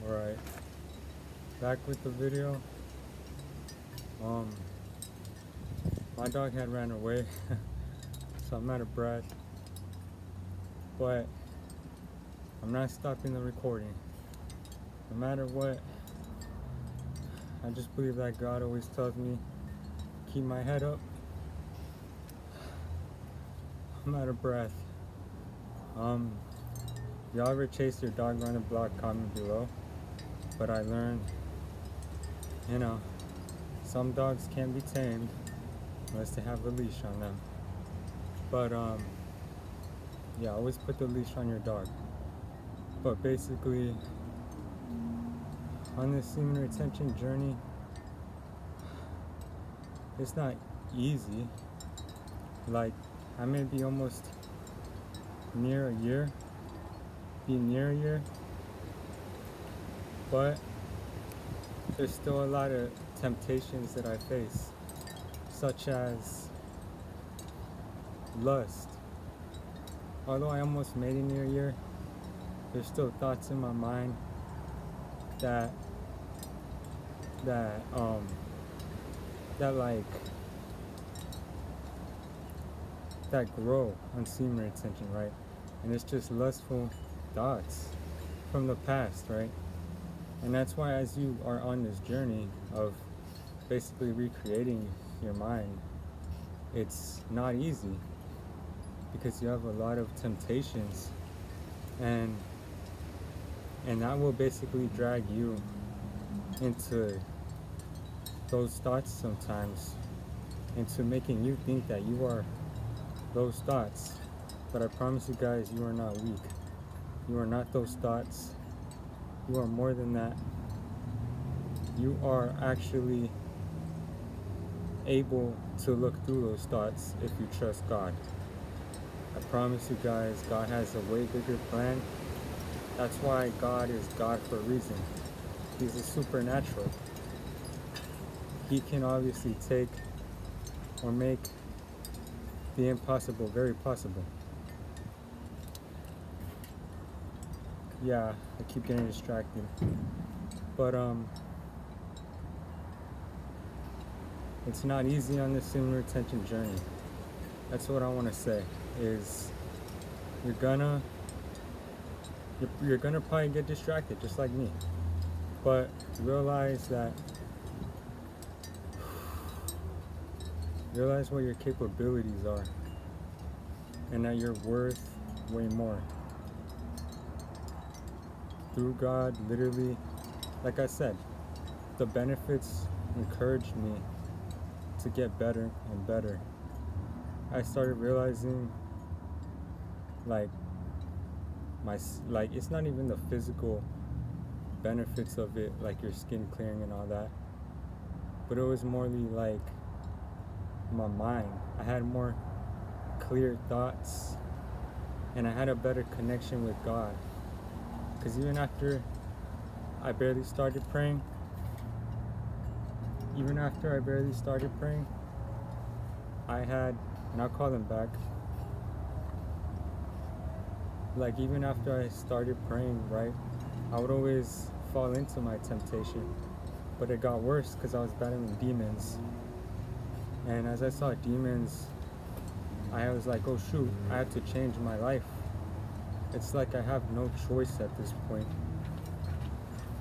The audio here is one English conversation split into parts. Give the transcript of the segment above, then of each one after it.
Alright, back with the video. My dog had ran away, so I'm out of breath. But I'm not stopping the recording. No matter what, I just believe that God always tells me, keep my head up. I'm out of breath. Y'all ever chase your dog around the block? Comment below. But I learned, some dogs can't be tamed unless they have a leash on them. But yeah, always put the leash on your dog. But basically, on this semen retention journey, it's not easy. Like, I may be almost near a year, but there's still a lot of temptations that I face, such as lust. Although I almost made it near a year, there's still thoughts in my mind that grow on semen retention, right? And it's just lustful thoughts from the past, right? And that's why, as you are on this journey of basically recreating your mind, it's not easy, because you have a lot of temptations, and that will basically drag you into those thoughts sometimes, into making you think that you are those thoughts. But I promise you guys, you are not weak. You are not those thoughts. You are more than that. You are actually able to look through those thoughts if you trust God. I promise you guys, God has a way bigger plan. That's why God is God for a reason. He's a supernatural. He can obviously take or make the impossible very possible. Yeah, I keep getting distracted. But it's not easy on this semen retention journey. That's what I want to say, is you're gonna probably get distracted just like me. But realize what your capabilities are, and that you're worth way more. Through God, literally, like I said, the benefits encouraged me to get better and better. I started realizing, it's not even the physical benefits of it, like your skin clearing and all that, but it was morely like my mind. I had more clear thoughts, and I had a better connection with God. Because even after I barely started praying, I had, and I'll call them back, like even after I started praying, right, I would always fall into my temptation. But it got worse because I was battling demons. And as I saw demons, I was like, oh shoot, I have to change my life. It's like I have no choice at this point.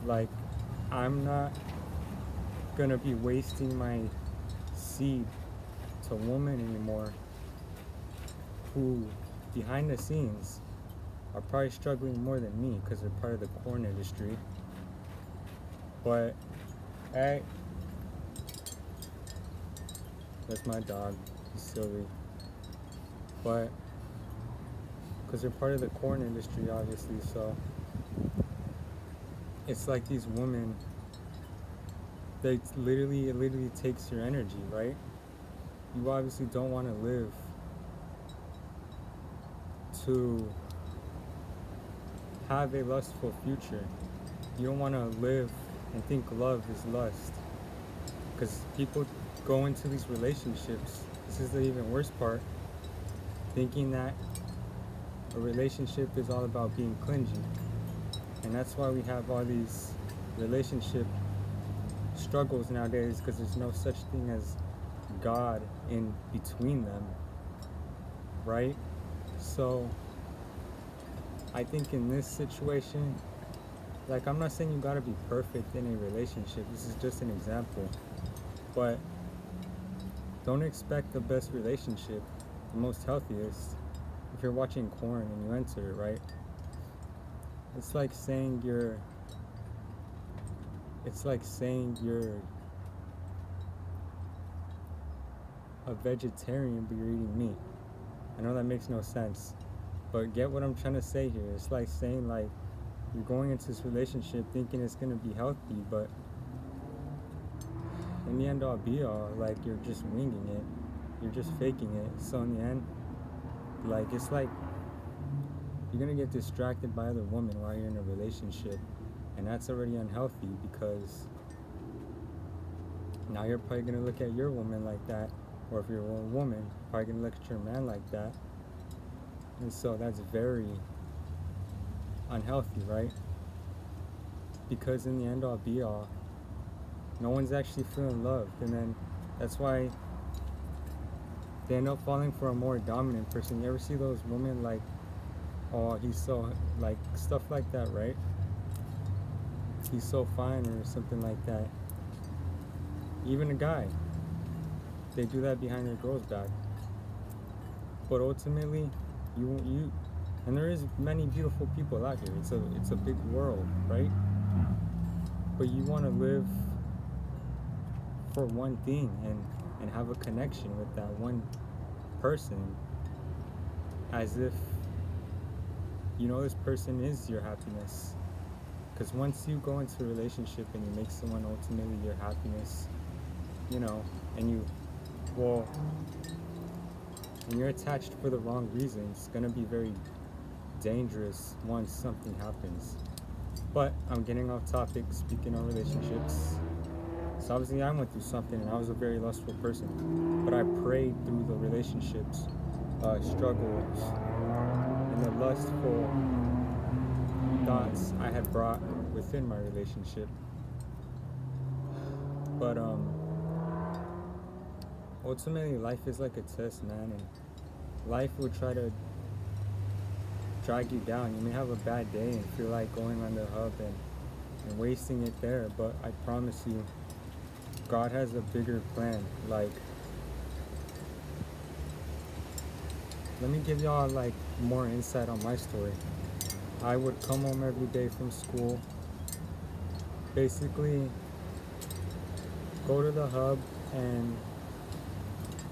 Like, I'm not gonna be wasting my seed to women anymore who, behind the scenes, are probably struggling more than me because they're part of the porn industry. But, hey, that's my dog. He's silly. But, because they're part of the corn industry, obviously, so it's like these women, it literally takes your energy, right? You obviously don't want to live to have a lustful future. You don't want to live and think love is lust, because people go into these relationships, this is the even worst part, thinking that a relationship is all about being clingy. And that's why we have all these relationship struggles nowadays, because there's no such thing as God in between them, right? So I think in this situation, like, I'm not saying you gotta be perfect in a relationship, this is just an example, but don't expect the best relationship, the most healthiest, if you're watching porn and you enter it, right? It's like saying you're a vegetarian but you're eating meat. I know that makes no sense, but get what I'm trying to say here. It's like saying, like, you're going into this relationship thinking it's gonna be healthy, but in the end all be all, like, you're just winging it, you're just faking it. So in the end, like, it's like you're gonna get distracted by other women while you're in a relationship, and that's already unhealthy, because now you're probably gonna look at your woman like that, or if you're a woman, you're probably gonna look at your man like that, and so that's very unhealthy, right? Because in the end all be all, no one's actually feeling loved, and then that's why they end up falling for a more dominant person. You ever see those women, like, oh, he's so, like, stuff like that, right? He's so fine, or something like that. Even a guy, they do that behind their girl's back. But ultimately, you and there is many beautiful people out here. It's a big world, right? But you want to live for one thing, and have a connection with that one person, as if you know this person is your happiness. Because once you go into a relationship and you make someone ultimately your happiness, you know, and when you're attached for the wrong reasons, it's gonna be very dangerous once something happens. But I'm getting off topic, speaking on relationships. So obviously I went through something, and I was a very lustful person, but I prayed through the relationships, struggles, and the lustful thoughts I had brought within my relationship. But ultimately, life is like a test, man, and life will try to drag you down. You may have a bad day and feel like going on the hub and wasting it there, but I promise you, God has a bigger plan. Like, let me give y'all, like, more insight on my story. I would come home every day from school, basically go to the hub, and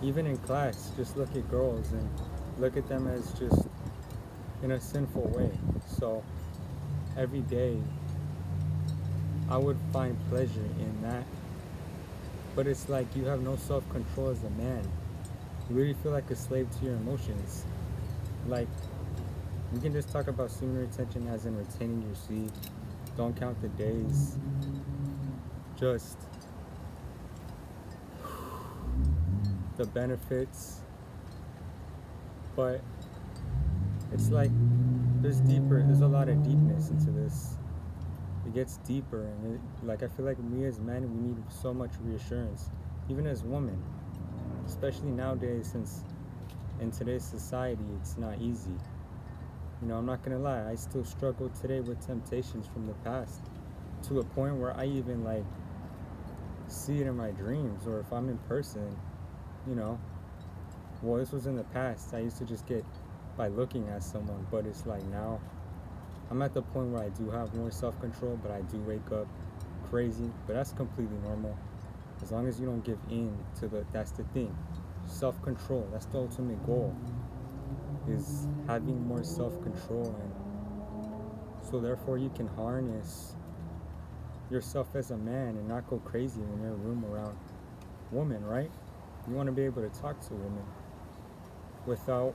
even in class, just look at girls and look at them as just in a sinful way. So every day I would find pleasure in that, but it's like you have no self-control as a man. You really feel like a slave to your emotions. Like, we can just talk about semen retention as in retaining your seed. Don't count the days. Just the benefits. But it's like there's a lot of deepness into this. It gets deeper, and like, I feel like we as men, we need so much reassurance, even as women, especially nowadays, since in today's society it's not easy. You know, I'm not gonna lie, I still struggle today with temptations from the past, to a point where I even, like, see it in my dreams, or if I'm in person, you know. Well, this was in the past. I used to just get by looking at someone, but it's like now I'm at the point where I do have more self-control, but I do wake up crazy, but that's completely normal, as long as you don't give in to that's the thing, self-control. That's the ultimate goal, is having more self-control, and so therefore you can harness yourself as a man and not go crazy when you're in a room around women, right? You want to be able to talk to women without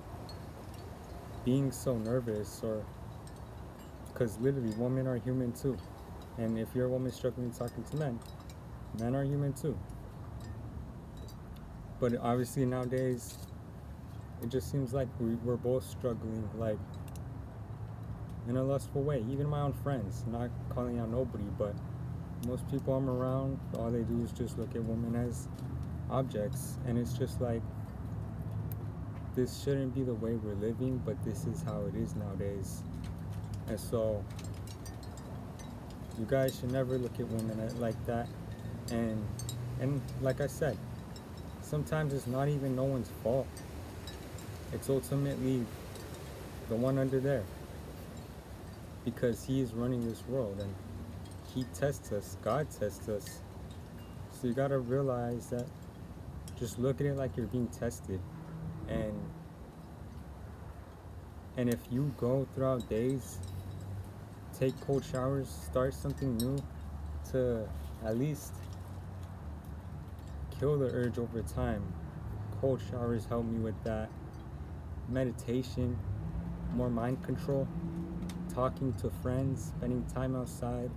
being so nervous, or because literally women are human too, and if you're a woman struggling talking to men are human too. But obviously nowadays it just seems like we're both struggling. Like, in a lustful way. Even my own friends, not calling out nobody, but most people I'm around, all they do is just look at women as objects. And it's just like, this shouldn't be the way we're living, but this is how it is nowadays. And so you guys should never look at women like that. And like I said, sometimes it's not even no one's fault. It's ultimately the one under there, because he is running this world and he tests us. God tests us. So you gotta realize that, just look at it like you're being tested. And if you go throughout days, take cold showers, start something new to at least kill the urge over time. Cold showers help me with that. Meditation, more mind control, talking to friends, spending time outside,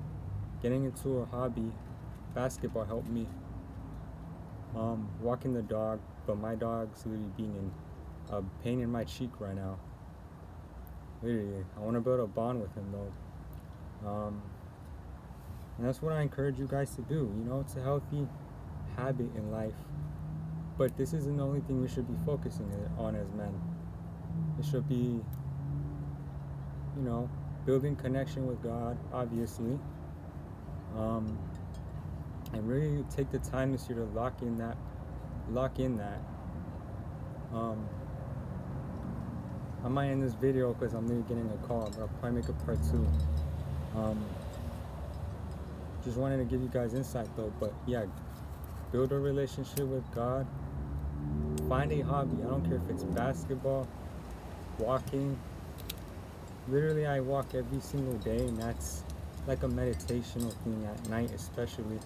getting into a hobby. Basketball helped me. Walking the dog, but my dog's literally being in a pain in my cheek right now. Literally, I want to build a bond with him though. And that's what I encourage you guys to do. You know, it's a healthy habit in life. But this isn't the only thing we should be focusing on as men. It should be, you know, building connection with God, obviously. And really take the time this year to lock in that. I might end this video because I'm really getting a call, but I'll probably make a part 2. Just wanted to give you guys insight though. But yeah, build a relationship with God. Find a hobby. I don't care if it's basketball, walking. Literally, I walk every single day, and that's like a meditational thing at night especially.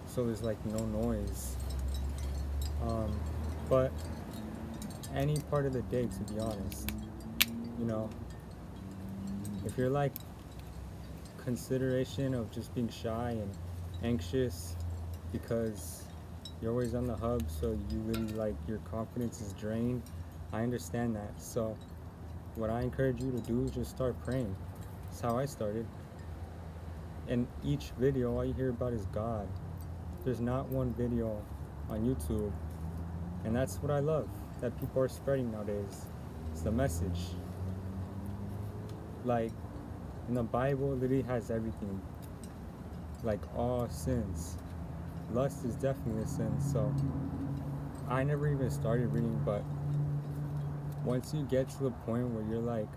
So there's like no noise. But any part of the day, to be honest, you know, if you're like consideration of just being shy and anxious because you're always on the hub, so you really like your confidence is drained, I understand that. So what I encourage you to do is just start praying. That's how I started. And each video, all you hear about is God. There's not one video on YouTube. And that's what I love, that people are spreading nowadays. It's the message. Like, in the Bible, it literally has everything. Like, all sins. Lust is definitely a sin, so I never even started reading, but once you get to the point where you're like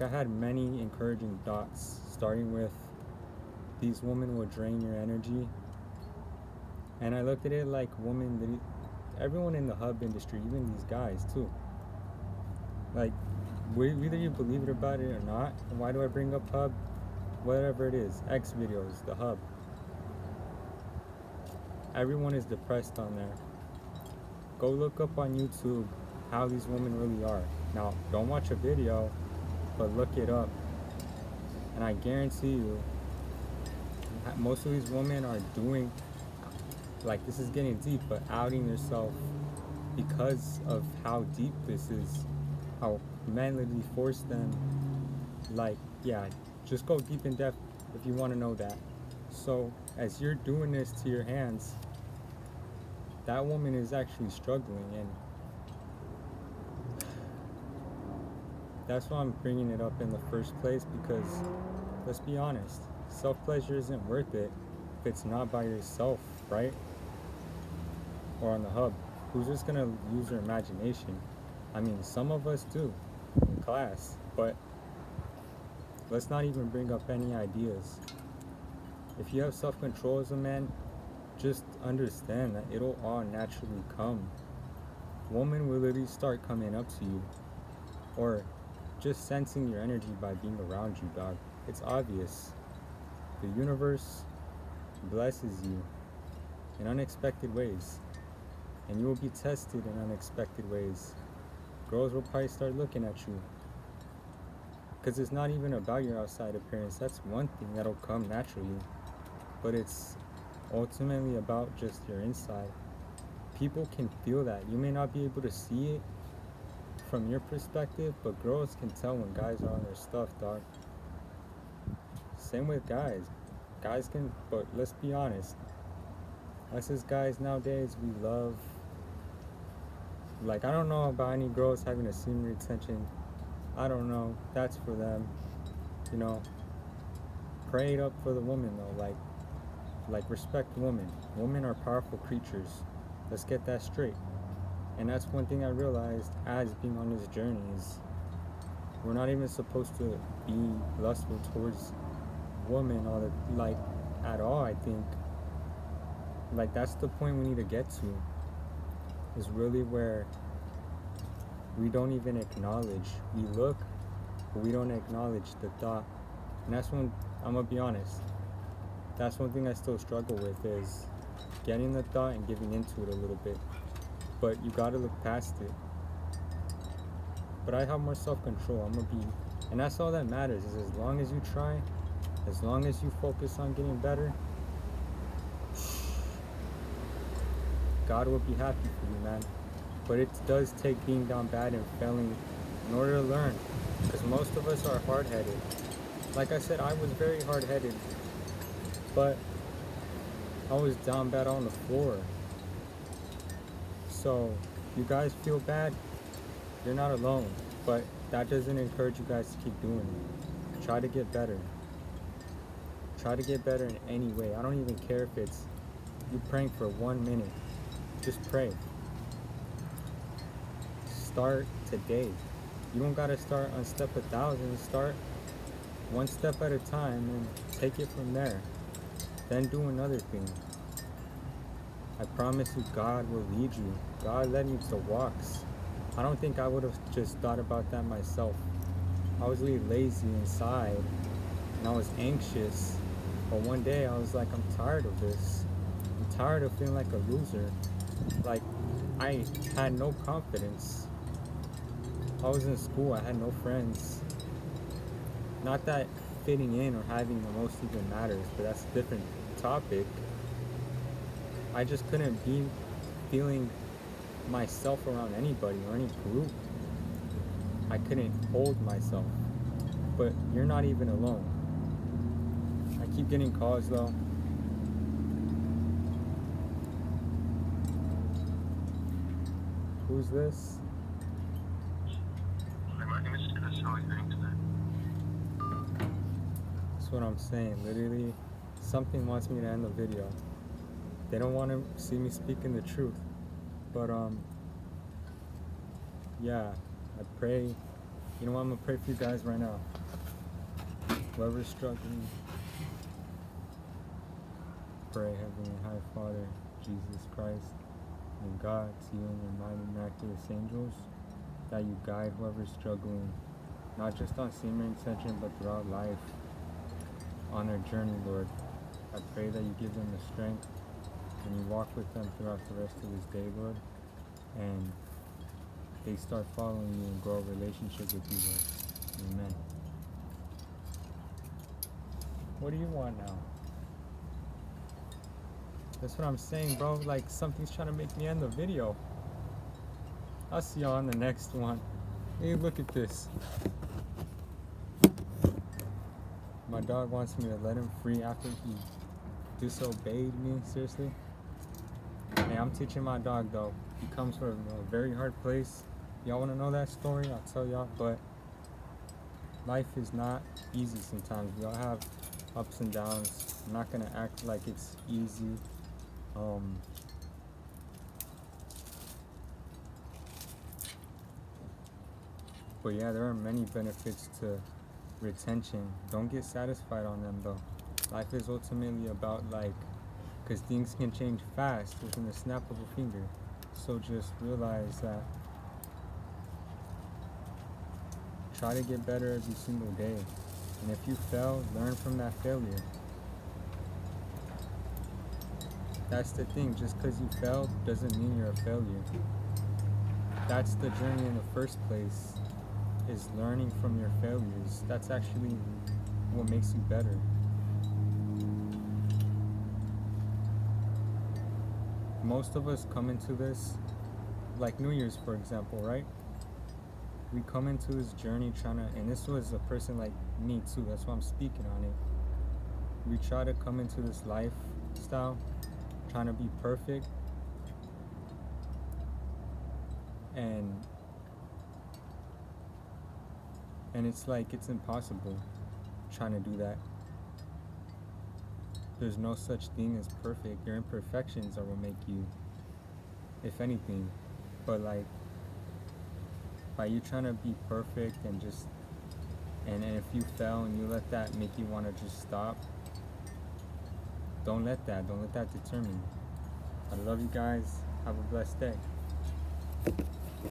I had many encouraging thoughts, starting with these women will drain your energy. And I looked at it like women, everyone in the hub industry, even these guys too. Like, whether you believe it about it or not, why do I bring up hub? Whatever it is, X videos, the hub. Everyone is depressed on there. Go look up on YouTube how these women really are. Now, don't watch a video, but look it up. And I guarantee you, most of these women are doing, like, this is getting deep, but outing themselves because of how deep this is, how men literally force them. Like, yeah, just go deep in depth if you want to know that. So as you're doing this to your hands, that woman is actually struggling, and that's why I'm bringing it up in the first place, because let's be honest, self-pleasure isn't worth it if it's not by yourself, right? Or on the hub. Who's just gonna use their imagination? I mean, some of us do in class, but let's not even bring up any ideas. If you have self-control as a man, just understand that it'll all naturally come. Women will literally start coming up to you, or just sensing your energy by being around you, dog. It's obvious. The universe blesses you in unexpected ways, and you will be tested in unexpected ways. Girls will probably start looking at you, because it's not even about your outside appearance. That's one thing that'll come naturally, but it's ultimately about just your inside. People can feel that. You may not be able to see it, from your perspective, but girls can tell when guys are on their stuff, dog. Same with guys. Guys can, but let's be honest. Us as guys nowadays, we love, like, I don't know about any girls having a semen retention. I don't know. That's for them. You know, pray it up for the woman though. Like respect women. Women are powerful creatures. Let's get that straight. And that's one thing I realized as being on this journey is we're not even supposed to be lustful towards women all the, like, at all. I think like that's the point we need to get to, is really where we don't even acknowledge. We look, but we don't acknowledge the thought. And that's when, I'm gonna be honest, that's one thing I still struggle with, is getting the thought and giving into it a little bit. But you gotta look past it. But I have more self-control. I'm gonna be, and that's all that matters, is as long as you try, as long as you focus on getting better, God will be happy for you, man. But it does take being down bad and failing in order to learn. Because most of us are hard-headed. Like I said, I was very hard-headed. But I was down bad on the floor. So, you guys feel bad, you're not alone. But that doesn't encourage you guys to keep doing it. Try to get better. Try to get better in any way. I don't even care if it's you praying for 1 minute. Just pray. Start today. You don't gotta start on step 1,000. Start one step at a time and take it from there. Then do another thing. I promise you, God will lead you. God led me to walks. I don't think I would have just thought about that myself. I was really lazy inside and I was anxious. But one day I was like, I'm tired of this. I'm tired of feeling like a loser. Like, I had no confidence. I was in school, I had no friends. Not that fitting in or having the most even matters, but that's a different topic. I just couldn't be feeling myself around anybody or any group. I couldn't hold myself. But you're not even alone. I keep getting calls though. Who's this? My name is Chris. How are you doing today? That's what I'm saying. Literally, something wants me to end the video. They don't want to see me speaking the truth. But, yeah, I pray. You know what? I'm going to pray for you guys right now. Whoever's struggling, pray, Heavenly High Father, Jesus Christ, and God, to you and your mighty miraculous angels, that you guide whoever's struggling, not just on semen retention, but throughout life, on their journey, Lord. I pray that you give them the strength and you walk with them throughout the rest of this day, Lord, and they start following you and grow a relationship with you, Lord. Amen. What do you want now? That's what I'm saying, bro. Like, something's trying to make me end the video. I'll see y'all on the next one. Hey, look at this. My dog wants me to let him free after he disobeyed me. Seriously. Hey, I'm teaching my dog though. He comes from a very hard place. Y'all want to know that story? I'll tell y'all. But life is not easy sometimes. We all have ups and downs. I'm not gonna act like it's easy. But yeah, there are many benefits to retention. Don't get satisfied on them though. Life is ultimately about, like, because things can change fast within the snap of a finger. So just realize that. Try to get better every single day. And if you fail, learn from that failure. That's the thing. Just because you failed doesn't mean you're a failure. That's the journey in the first place, is learning from your failures. That's actually what makes you better. Most of us come into this, like New Year's, for example, right? we come into this journey trying to, and this was a person like me too, that's why I'm speaking on it. We try to come into this lifestyle trying to be perfect, and it's like it's impossible trying to do that. There's no such thing as perfect. Your imperfections are what make you, if anything. But like, by you trying to be perfect and just, and if you fail and you let that make you want to just stop, don't let that determine you. I love you guys. Have a blessed day.